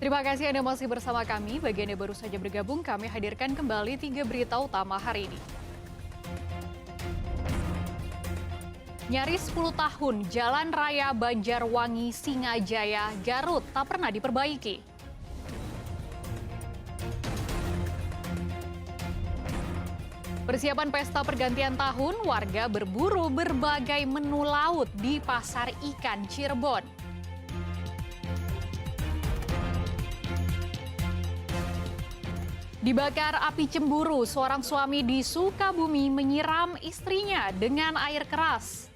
Terima kasih Anda masih bersama kami. Bagi Anda baru saja bergabung, kami hadirkan kembali 3 berita utama hari ini. Nyaris 10 tahun, Jalan Raya Banjarwangi Singajaya, Garut tak pernah diperbaiki. Persiapan pesta pergantian tahun, warga berburu berbagai menu laut di Pasar Ikan Cirebon. Dibakar api cemburu, seorang suami di Sukabumi menyiram istrinya dengan air keras.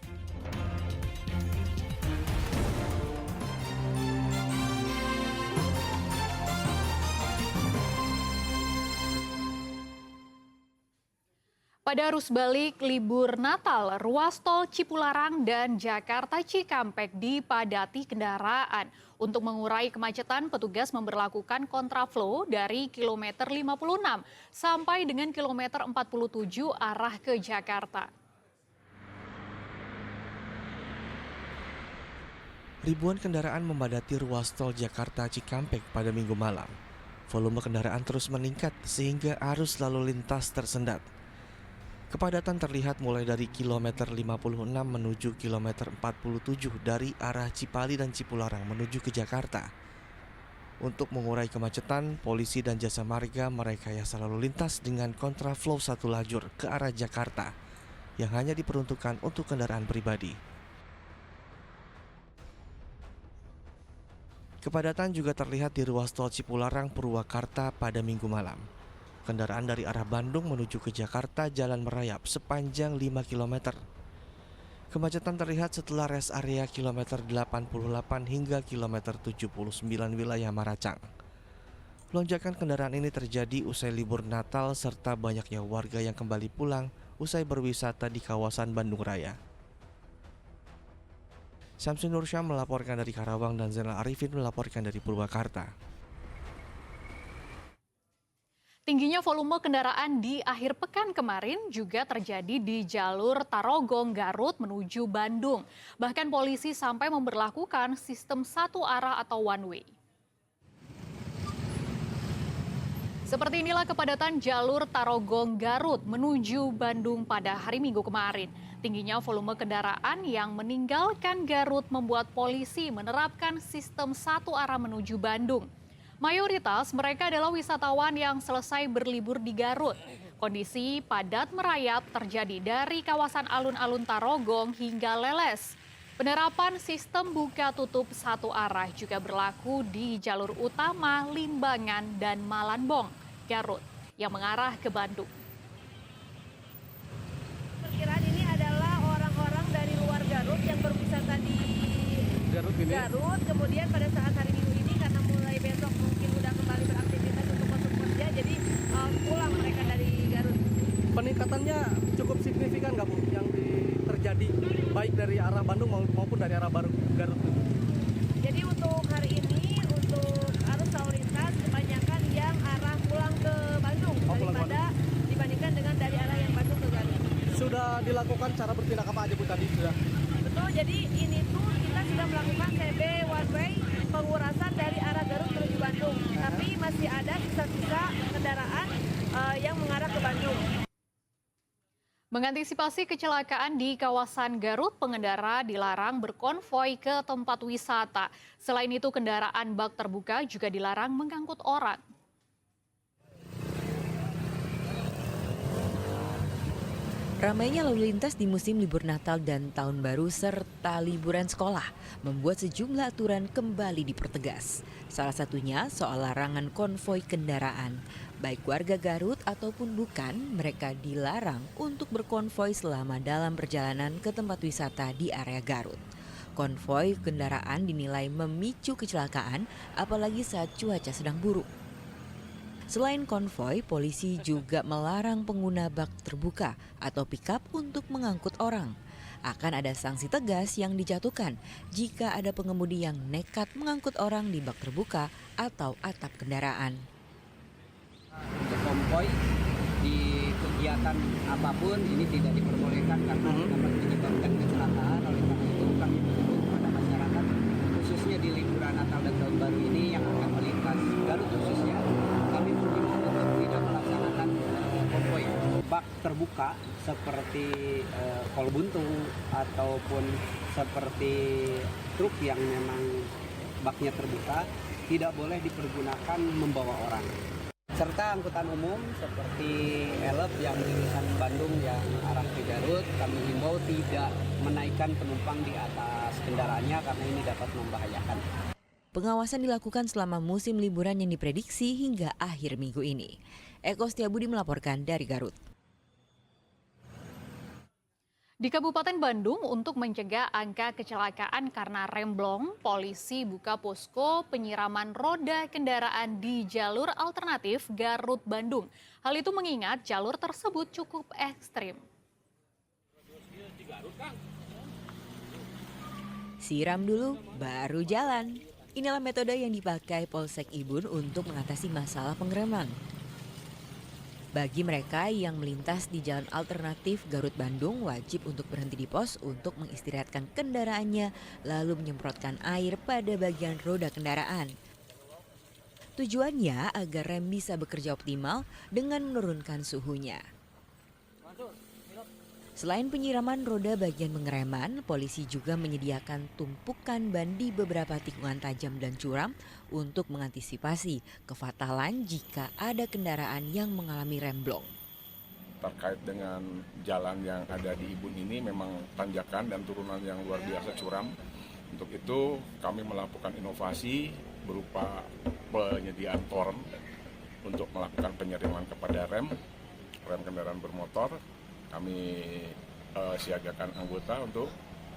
Pada arus balik libur Natal, ruas tol Cipularang dan Jakarta Cikampek dipadati kendaraan. Untuk mengurai kemacetan, petugas memberlakukan kontraflow dari kilometer 56 sampai dengan kilometer 47 arah ke Jakarta. Ribuan kendaraan memadati ruas tol Jakarta Cikampek pada Minggu malam. Volume kendaraan terus meningkat sehingga arus lalu lintas tersendat. Kepadatan terlihat mulai dari kilometer 56 menuju kilometer 47 dari arah Cipali dan Cipularang menuju ke Jakarta. Untuk mengurai kemacetan, polisi dan jasa marga merekayasa lalu lintas dengan kontraflow satu lajur ke arah Jakarta yang hanya diperuntukkan untuk kendaraan pribadi. Kepadatan juga terlihat di ruas tol Cipularang Purwakarta pada Minggu malam. Kendaraan dari arah Bandung menuju ke Jakarta jalan merayap sepanjang 5 km. Kemacetan terlihat setelah rest area kilometer 88 hingga kilometer 79 wilayah Maracang. Lonjakan kendaraan ini terjadi usai libur Natal serta banyaknya warga yang kembali pulang usai berwisata di kawasan Bandung Raya. Syamsi Nursyah melaporkan dari Karawang dan Zainal Arifin melaporkan dari Purwakarta. Tingginya volume kendaraan di akhir pekan kemarin juga terjadi di jalur Tarogong Garut menuju Bandung. Bahkan polisi sampai memberlakukan sistem satu arah atau one way. Seperti inilah kepadatan jalur Tarogong Garut menuju Bandung pada hari Minggu kemarin. Tingginya volume kendaraan yang meninggalkan Garut membuat polisi menerapkan sistem satu arah menuju Bandung. Mayoritas mereka adalah wisatawan yang selesai berlibur di Garut. Kondisi padat merayap terjadi dari kawasan alun-alun Tarogong hingga Leles. Penerapan sistem buka tutup satu arah juga berlaku di jalur utama Limbangan dan Malanbong, Garut, yang mengarah ke Bandung. Perkiraan ini adalah orang-orang dari luar Garut yang berwisata di Garut, kemudian pada saat hari Minggu ini karena mulai besok mungkin udah kembali beraktivitas untuk masuk kerja, jadi pulang mereka dari Garut. Peningkatannya cukup signifikan nggak Bu yang terjadi baik dari arah Bandung maupun dari arah Garut? Jadi untuk hari ini untuk arus lalu lintas kebanyakan yang arah pulang ke Bandung dibandingkan dengan dari arah yang Bandung ke Garut. Sudah dilakukan cara bertindak apa aja Bu tadi sudah? Betul, jadi ini tuh kita sudah melakukan CB one way pengurasan dari arah Garut menuju Bandung, tapi masih ada sisa-sisa kendaraan yang mengarah ke Bandung. Mengantisipasi kecelakaan di kawasan Garut, pengendara dilarang berkonvoi ke tempat wisata. Selain itu, kendaraan bak terbuka juga dilarang mengangkut orang. Ramainya lalu lintas di musim libur Natal dan Tahun Baru serta liburan sekolah membuat sejumlah aturan kembali dipertegas. Salah satunya soal larangan konvoi kendaraan. Baik warga Garut ataupun bukan, mereka dilarang untuk berkonvoi selama dalam perjalanan ke tempat wisata di area Garut. Konvoi kendaraan dinilai memicu kecelakaan, apalagi saat cuaca sedang buruk. Selain konvoi, polisi juga melarang pengguna bak terbuka atau pickup untuk mengangkut orang. Akan ada sanksi tegas yang dijatuhkan jika ada pengemudi yang nekat mengangkut orang di bak terbuka atau atap kendaraan. Untuk konvoi di kegiatan apapun ini tidak diperbolehkan karena dapat menyebabkan kecelakaan. Oleh karena itu kami mengimbau kepada masyarakat khususnya di liburan Natal dan Tahun Baru ini yang akan melintas terbuka seperti kol buntung ataupun seperti truk yang memang baknya terbuka tidak boleh dipergunakan membawa orang. Serta angkutan umum seperti elep yang jurusan Bandung yang arah ke Garut, kami himbau tidak menaikkan penumpang di atas kendaraannya karena ini dapat membahayakan. Pengawasan dilakukan selama musim liburan yang diprediksi hingga akhir minggu ini. Eko Setiabudi melaporkan dari Garut. Di Kabupaten Bandung, untuk mencegah angka kecelakaan karena remblong, polisi buka posko penyiraman roda kendaraan di jalur alternatif Garut-Bandung. Hal itu mengingat jalur tersebut cukup ekstrim. Siram dulu, baru jalan. Inilah metode yang dipakai Polsek Ibun untuk mengatasi masalah pengereman. Bagi mereka yang melintas di jalan alternatif Garut-Bandung wajib untuk berhenti di pos untuk mengistirahatkan kendaraannya lalu menyemprotkan air pada bagian roda kendaraan. Tujuannya agar rem bisa bekerja optimal dengan menurunkan suhunya. Selain penyiraman roda bagian pengereman, polisi juga menyediakan tumpukan ban di beberapa tikungan tajam dan curam untuk mengantisipasi kefatalan jika ada kendaraan yang mengalami remblong. Terkait dengan jalan yang ada di Ibun ini memang tanjakan dan turunan yang luar biasa curam. Untuk itu kami melakukan inovasi berupa penyediaan torm untuk melakukan penyiraman kepada rem kendaraan bermotor. Kami siagakan anggota untuk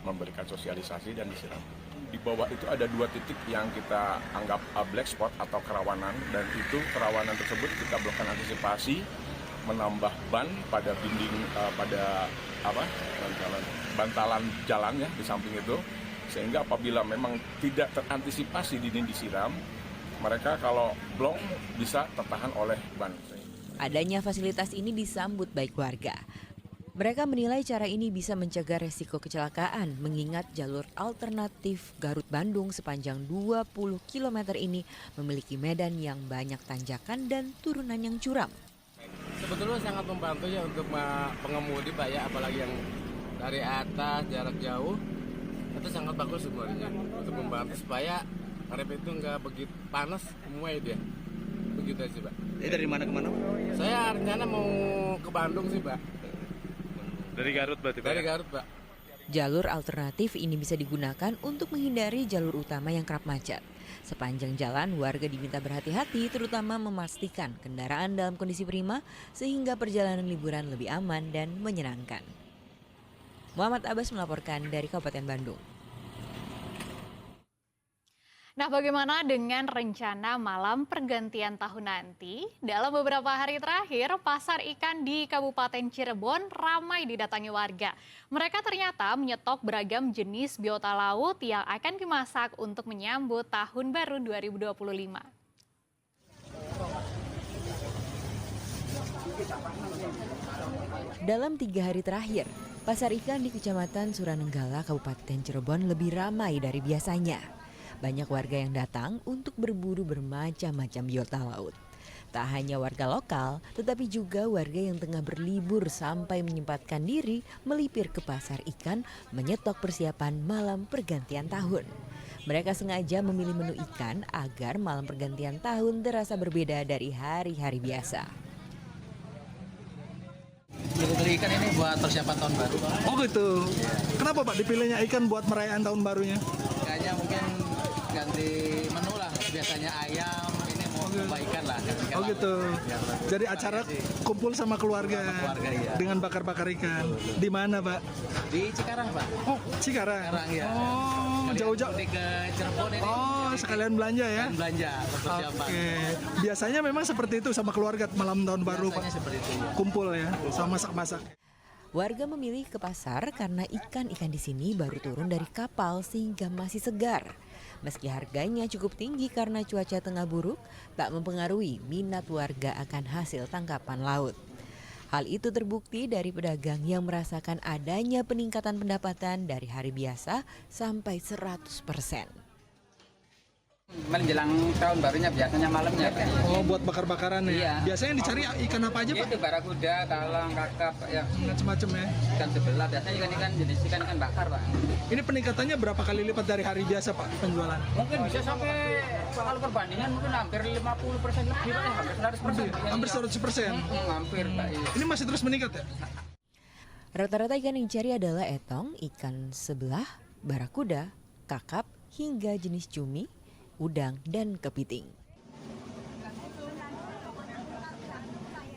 memberikan sosialisasi dan disiram. Di bawah itu ada 2 titik yang kita anggap black spot atau kerawanan, dan itu kerawanan tersebut kita melakukan antisipasi menambah ban pada dinding bantalan jalan ya di samping itu, sehingga apabila memang tidak terantisipasi dinding disiram, mereka kalau blong bisa tertahan oleh ban. Adanya fasilitas ini disambut baik warga. Mereka menilai cara ini bisa mencegah resiko kecelakaan mengingat jalur alternatif Garut-Bandung sepanjang 20 km ini memiliki medan yang banyak tanjakan dan turunan yang curam. Sebetulnya sangat membantu ya untuk pengemudi Pak ya, apalagi yang dari atas jarak jauh, itu sangat bagus sebenarnya untuk membantu supaya rem itu nggak begitu panas semua dia. Begitu sih Pak. Dari mana ke mana? Saya rencana mau ke Bandung sih Pak. Dari Garut berarti Pak? Dari Garut Pak. Jalur alternatif ini bisa digunakan untuk menghindari jalur utama yang kerap macet. Sepanjang jalan, warga diminta berhati-hati terutama memastikan kendaraan dalam kondisi prima sehingga perjalanan liburan lebih aman dan menyenangkan. Muhammad Abbas melaporkan dari Kabupaten Bandung. Nah, bagaimana dengan rencana malam pergantian tahun nanti? Dalam beberapa hari terakhir, pasar ikan di Kabupaten Cirebon ramai didatangi warga. Mereka ternyata menyetok beragam jenis biota laut yang akan dimasak untuk menyambut Tahun Baru 2025. Dalam 3 hari terakhir, pasar ikan di Kecamatan Suranenggala, Kabupaten Cirebon lebih ramai dari biasanya. Banyak warga yang datang untuk berburu bermacam-macam biota laut. Tak hanya warga lokal, tetapi juga warga yang tengah berlibur sampai menyempatkan diri melipir ke pasar ikan menyetok persiapan malam pergantian tahun. Mereka sengaja memilih menu ikan agar malam pergantian tahun terasa berbeda dari hari-hari biasa. Beli ikan ini buat persiapan tahun baru. Oh gitu. Kenapa Pak dipilihnya ikan buat perayaan tahun barunya? Kayaknya mungkin ganti menu lah. Biasanya ayam, ini mau coba ikan lah. Oh gitu. Ya, jadi acara kumpul sama keluarga, iya. dengan bakar-bakar ikan. Di mana Pak? Di Cikarang Pak. Oh Cikarang. Cikarang ya. Oh jauh-jauh. Ke Cirebon ini. Oh sekalian belanja ya? Dan belanja persiapan. Oke. Biasanya memang seperti itu sama keluarga malam tahun baru Pak. Biasanya seperti itu. Kumpul ya, sama masak-masak. Warga memilih ke pasar karena ikan-ikan di sini baru turun dari kapal sehingga masih segar. Meski harganya cukup tinggi karena cuaca tengah buruk, tak mempengaruhi minat warga akan hasil tangkapan laut. Hal itu terbukti dari pedagang yang merasakan adanya peningkatan pendapatan dari hari biasa sampai 100%. Menjelang tahun barunya biasanya malamnya Pak. Oh, buat bakar-bakaran ya? Iya. Biasanya yang dicari ikan apa aja Pak? Itu barakuda, talang, kakap, ya Macam-macam ya? ikan sebelah. Biasanya ikan jenis ikan bakar Pak. Ini peningkatannya berapa kali lipat dari hari biasa Pak penjualan? Mungkin bisa sampai kalau perbandingan mungkin hampir 50% lebih Pak, ya, hampir 100%. Hampir 100%? Hampir Pak. Iya. Ini masih terus meningkat ya? Rata-rata ikan yang dicari adalah etong, ikan sebelah, barakuda, kakap, hingga jenis cumi, udang, dan kepiting.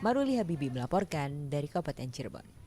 Maruli Habibi melaporkan dari Kabupaten Cirebon.